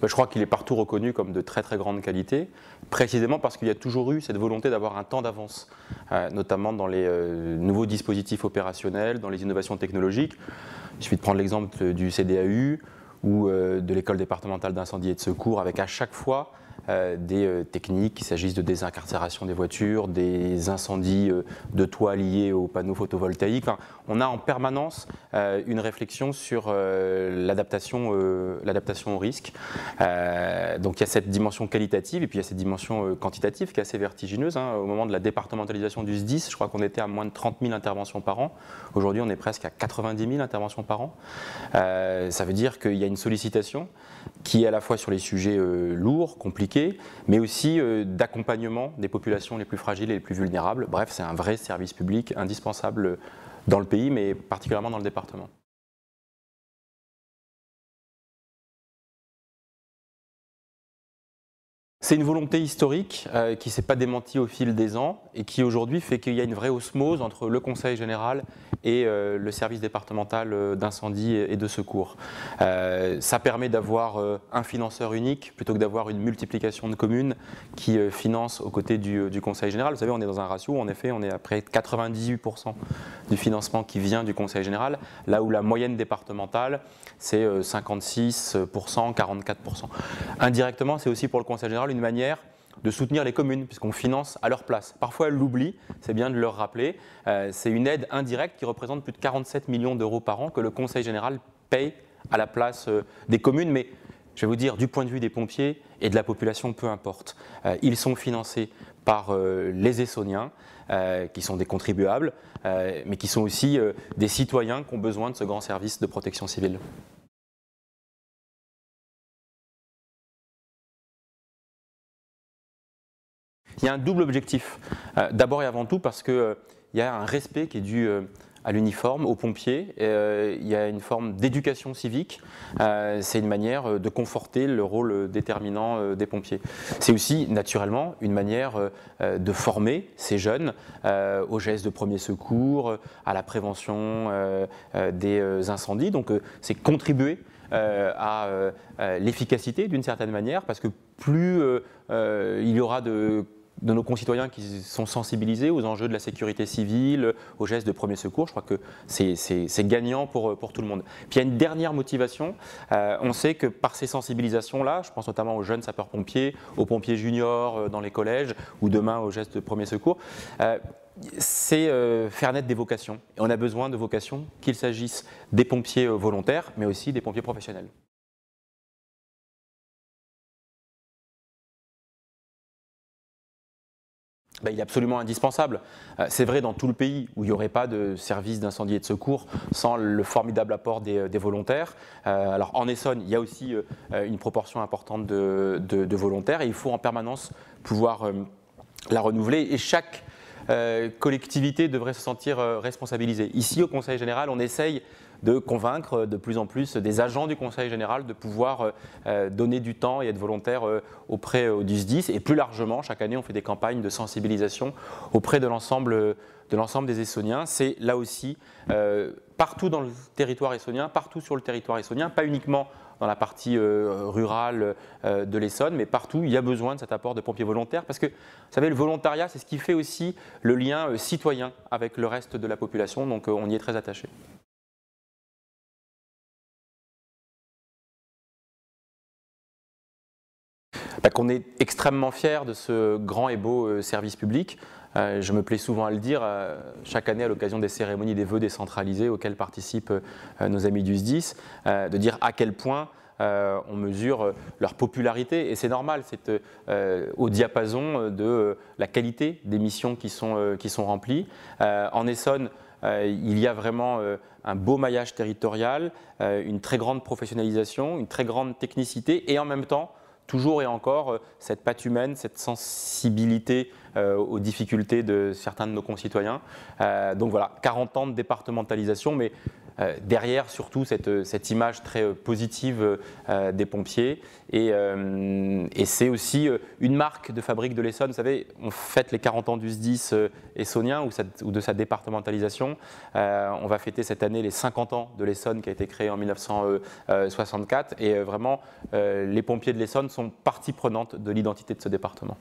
Je crois qu'il est partout reconnu comme de très très grande qualité, précisément parce qu'il y a toujours eu cette volonté d'avoir un temps d'avance, notamment dans les nouveaux dispositifs opérationnels, dans les innovations technologiques. Il suffit de prendre l'exemple du CDAU ou de l'école départementale d'incendie et de secours, avec à chaque fois des techniques, qu'il s'agisse de désincarcération des voitures, des incendies de toits liés aux panneaux photovoltaïques. Enfin, on a en permanence une réflexion sur l'adaptation au risque. Donc il y a cette dimension qualitative et puis il y a cette dimension quantitative qui est assez vertigineuse. Au moment de la départementalisation du SDIS, je crois qu'on était à moins de 30 000 interventions par an. Aujourd'hui, on est presque à 90 000 interventions par an. Ça veut dire qu'il y a une sollicitation qui est à la fois sur les sujets lourds, compliqués, mais aussi d'accompagnement des populations les plus fragiles et les plus vulnérables. Bref, c'est un vrai service public indispensable dans le pays, mais particulièrement dans le département. C'est une volonté historique qui ne s'est pas démentie au fil des ans et qui aujourd'hui fait qu'il y a une vraie osmose entre le Conseil général et le service départemental d'incendie et de secours. Ça permet d'avoir un financeur unique plutôt que d'avoir une multiplication de communes qui financent aux côtés du Conseil général. Vous savez, on est dans un ratio où en effet on est à près de 98% du financement qui vient du Conseil général, là où la moyenne départementale c'est 56%, 44%. Indirectement, c'est aussi pour le Conseil général une manière de soutenir les communes, puisqu'on finance à leur place. Parfois, elles l'oublient, c'est bien de leur rappeler. C'est une aide indirecte qui représente plus de 47 millions d'euros par an que le Conseil général paye à la place des communes. Mais je vais vous dire, du point de vue des pompiers et de la population, peu importe. Ils sont financés par les Essonniens, qui sont des contribuables, mais qui sont aussi des citoyens qui ont besoin de ce grand service de protection civile. Il y a un double objectif. D'abord et avant tout parce qu'il y a un respect qui est dû à l'uniforme, aux pompiers. Il y a une forme d'éducation civique. C'est une manière de conforter le rôle déterminant des pompiers. C'est aussi, naturellement, une manière de former ces jeunes aux gestes de premier secours, à la prévention des incendies. Donc, c'est contribuer à l'efficacité d'une certaine manière, parce que plus il y aura de nos concitoyens qui sont sensibilisés aux enjeux de la sécurité civile, aux gestes de premier secours, je crois que c'est gagnant pour tout le monde. Puis il y a une dernière motivation, on sait que par ces sensibilisations-là, je pense notamment aux jeunes sapeurs-pompiers, aux pompiers juniors dans les collèges, ou demain aux gestes de premier secours, c'est faire naître des vocations. Et on a besoin de vocations, qu'il s'agisse des pompiers volontaires, mais aussi des pompiers professionnels. Il est absolument indispensable. C'est vrai dans tout le pays où il n'y aurait pas de service d'incendie et de secours sans le formidable apport des volontaires. Alors en Essonne, il y a aussi une proportion importante de volontaires et il faut en permanence pouvoir la renouveler. Et chaque collectivité devrait se sentir responsabilisée. Ici, au Conseil général, on essaye de convaincre de plus en plus des agents du Conseil général de pouvoir donner du temps et être volontaires auprès du SDIS. Et plus largement, chaque année, on fait des campagnes de sensibilisation auprès de l'ensemble des Essonniens. C'est là aussi partout dans le territoire essonnien, partout sur le territoire essonnien, pas uniquement dans la partie rurale de l'Essonne, mais partout, il y a besoin de cet apport de pompiers volontaires parce que, vous savez, le volontariat, c'est ce qui fait aussi le lien citoyen avec le reste de la population, donc on y est très attaché. Qu'on est extrêmement fiers de ce grand et beau service public. Je me plais souvent à le dire, chaque année à l'occasion des cérémonies des vœux décentralisés auxquelles participent nos amis du SDIS, de dire à quel point on mesure leur popularité, et c'est normal, c'est au diapason de la qualité des missions qui sont remplies. En Essonne, il y a vraiment un beau maillage territorial, une très grande professionnalisation, une très grande technicité, et en même temps, toujours et encore, cette patte humaine, cette sensibilité aux difficultés de certains de nos concitoyens. Donc voilà, 40 ans de départementalisation, mais derrière surtout cette image très positive des pompiers. Et c'est aussi une marque de Fabrique de l'Essonne. Vous savez, on fête les 40 ans du SDIS essonnien ou de sa départementalisation. On va fêter cette année les 50 ans de l'Essonne qui a été créée en 1964. Et vraiment, les pompiers de l'Essonne sont partie prenante de l'identité de ce département.